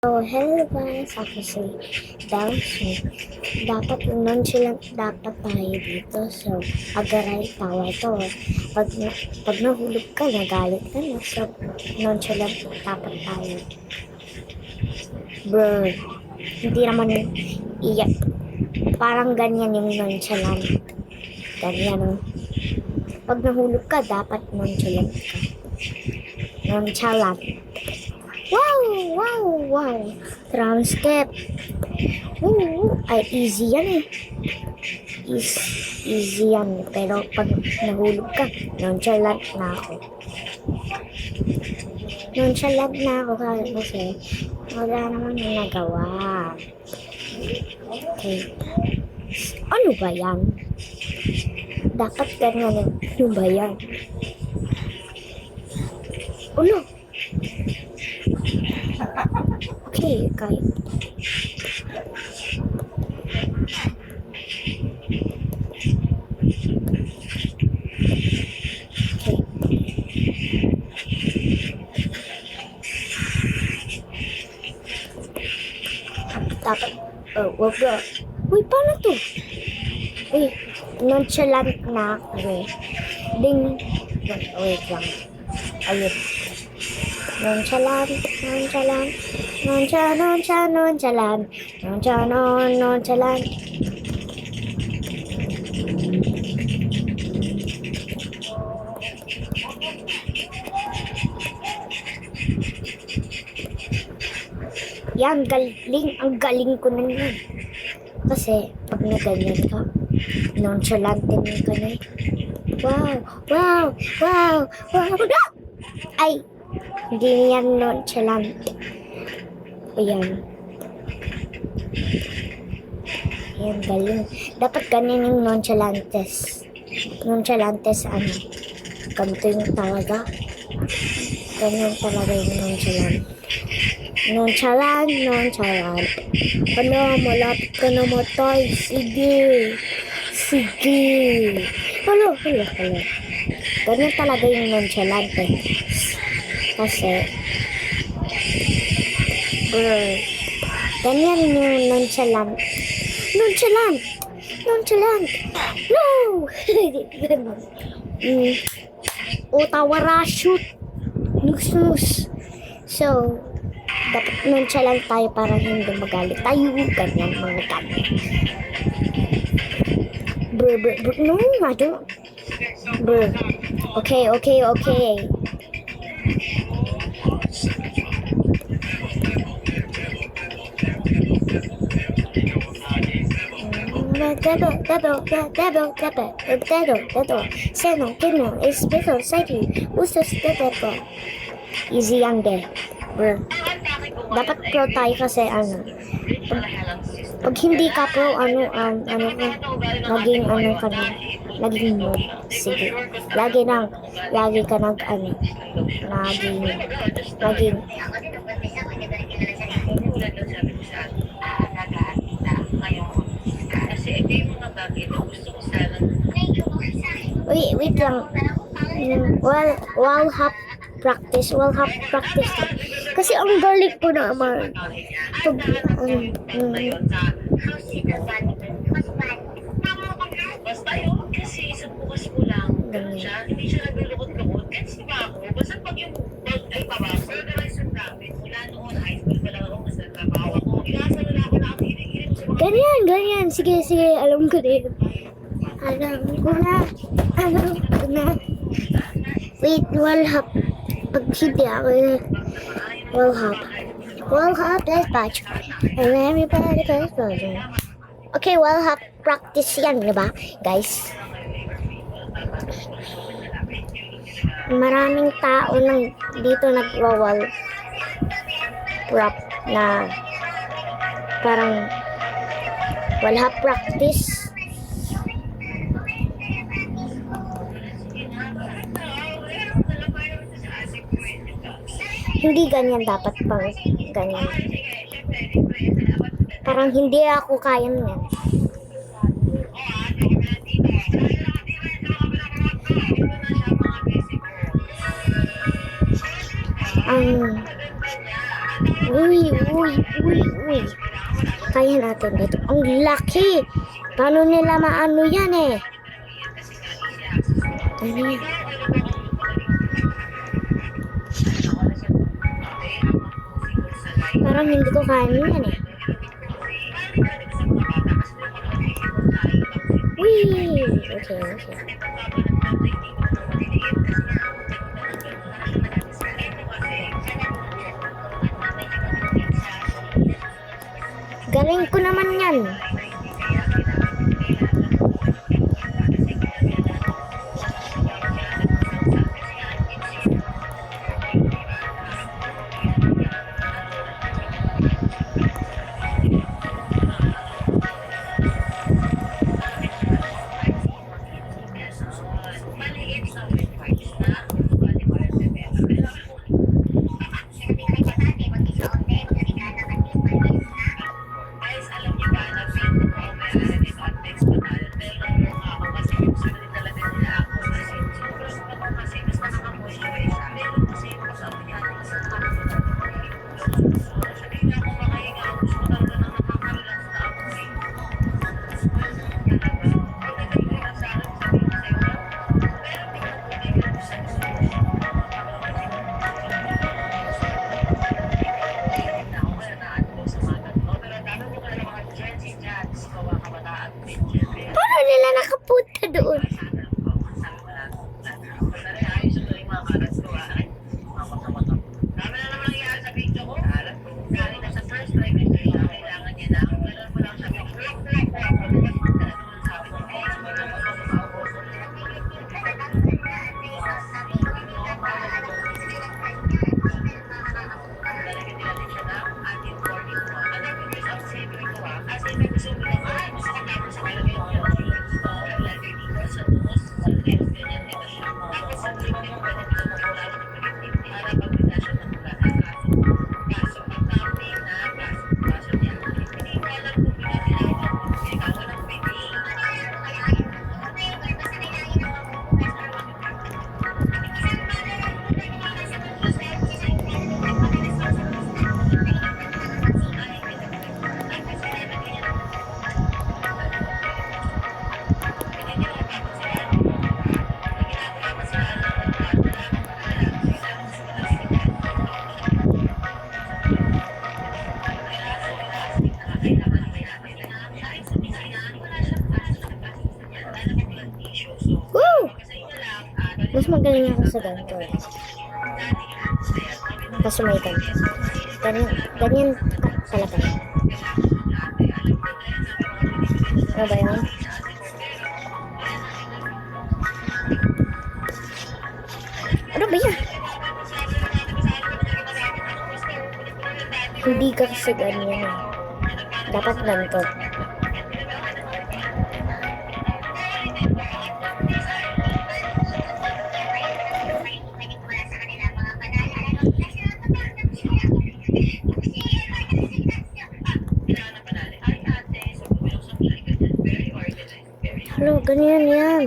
So, hello guys, ako si Dawson. Dapat nonchalant dapat tayo dito. So, agaray tawa to. Pag nahulog ka, nagalit ka na. So, nonchalant dapat tayo. Bro, hindi naman iyak. Parang ganyan yung nonchalant. Ganyan. Pag nahulog ka, dapat nonchalant ka. Nonchalant. Wow! Transcape. Ay, easy yan eh. Easy yan. Pero pag nahulog ka, nonchalant na ako. Nonchalant na ako kasi wala naman yung nagawa. Okay. Ano ba yan? Dapat ganyan eh. Ano ba yan? Ulo! Okay, kaya. Okay. Dapat, wag na. Uy, paano to? Uy, nonchalant na ako eh. Ding. Wait lang. Ayun. Nonchalant. Yan, ang galing ko na yun. Kasi, pag naganyan ka, nonchalant din ka na. Wow! Ay! Hindi yan nonchalant. Ayan. Ayan, galing. Dapat ganyan yung nonchalantes. Nonchalantes, ganito yung talaga. Ganyan talaga yung nonchalant. Nonchalant. Ano, malapit ka na matay. Sige. Hello. Ganyan talaga yung nonchalant. Kasi, ganyan yung nonchalant. No! Tawara, shoot. Nus. So, dapat nonchalant tayo para hindi magalit tayo. Ganyan, mga ganyan. No, I don't. Okay. Debo. Seno, kino, espeso, saiki, usos, debo. Easy yan de. Dapat pro tayo kasi pag hindi ka pro, naging mo. Sige. Lagi ka naging wait lang. We'll have practice. Kasi ang galing ko naman. Basta yun, kasi isang bukas ko lang. Ganun siya, hindi siya naglulukot-lukot. Kasi ba ako, basta pag yung ay organizer namin, mula noon, high school pa lang ako, mas nagtrabaho ako. Inasa na ako na ako, hinihirin ko sa mga... Ganyan. Sige, alam ko din. Alam ko na. Wait, we'll have. Pag hindi ako, we'll have dispatch. And everybody goes further. Okay, we'll have practice yan, diba, guys? Maraming tao dito nag-wall prop na parang wala practice. Hindi ganyan dapat pang ganyan. Parang hindi ako kaya niyan. Uy, uy, uy, uy. Kaya natin dito. Ang laki. Paano nila maano yan eh? Ano yan? Parang hindi ko kaya yan eh. Uy! Okay, okay. Galing ko naman yan. Paano nila nakapunta doon? Woo! Mas magaling ako sa ganito. Kaso may ganito. Ganyan talaga. Ano ba yun? Ano ba yan? Hindi ka kasi ganyan eh. Dapat ganito. Hello, ganyan yan.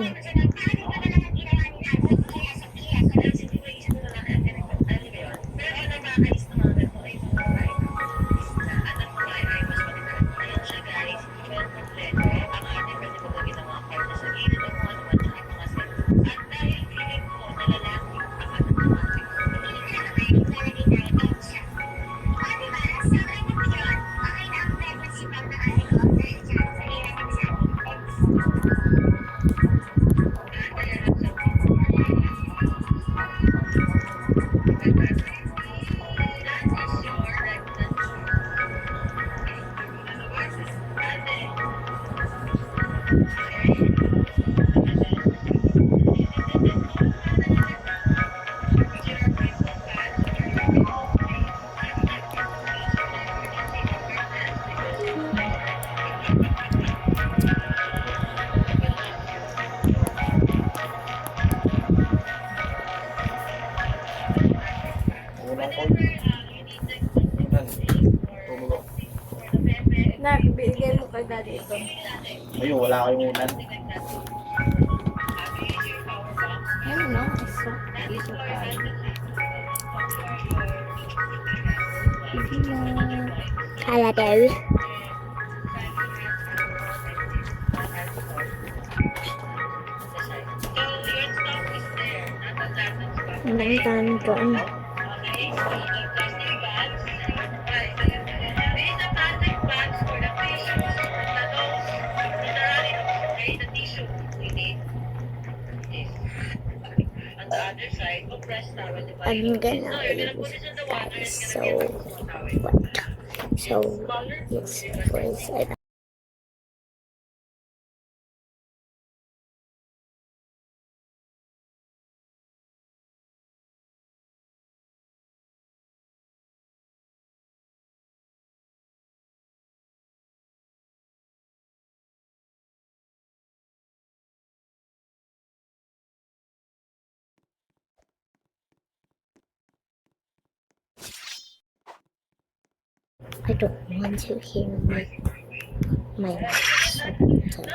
Na, bigyan mo kay daddy ito. Ayun, wala kayong unan. Ayun, no? Iso tayo. Hindi na. Holiday. Ang dami doon. Okay, so the plastic bags. Right. These are plastic bags for the tissues, the nose, literally, okay, the tissue we need. This. On the other side, compressed towel, diba? I'm So, gonna you're gonna leave put this in the water, that it's so gonna be a small towel. wet. So Smaller, yes, first I don't want to hear my subtitle.